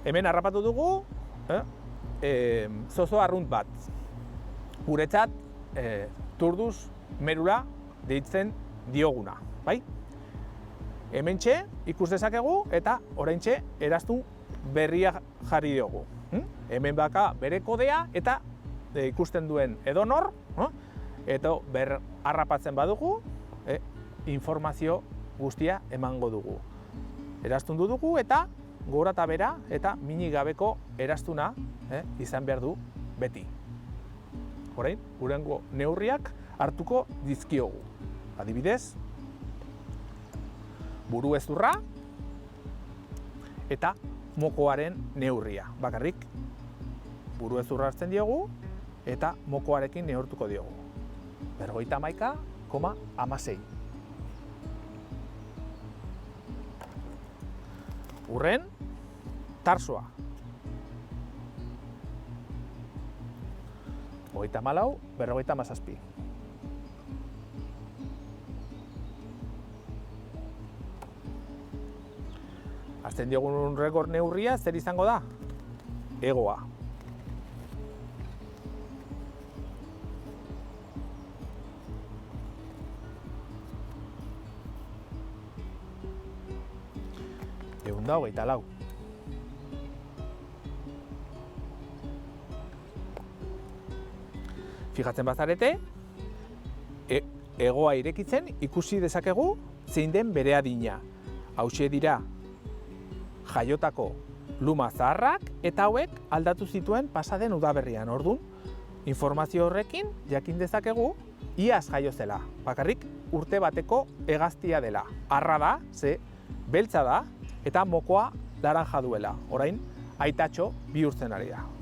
Hemen harrapatu dugu zozo arrunt bat. Guretzat turdus merula deitzen dioguna, bai? Hementxe ikus dezakegu eta oraintxe eraztun berria jarri diogu. Hemen baka bere kodea eta ikusten duen edonor, eta harrapatzen badugu, informazio guztia emango dugu. Eraztundu dugu eta gora eta bera eta minik gabeko eraztuna izan behar du beti. Orain, gurengo neurriak hartuko dizkiogu. Adibidez, buru hezurra eta mokoaren neurria. Bakarrik, buru hezurra hartzen diogu eta mokoarekin neurtuko diogu. 51,16. Urren, tarsoa. 34, 57. Azten diogun rekord neurria zer izango da? Hegoa. Ehun da 24. Fijatzen bazarete, hegoa irekitzen ikusi dezakegu zein den bere adina. Hauxe dira jaiotako luma zaharrak eta hauek aldatu zituen pasaden udaberrian. Ordun, informazio horrekin jakin dezakegu iaz jaio zela. Bakarrik urte bateko hegaztia dela. Arra da, ze beltza da eta mokoa laranja duela. Orain, aitatxo bihurtzen ari da.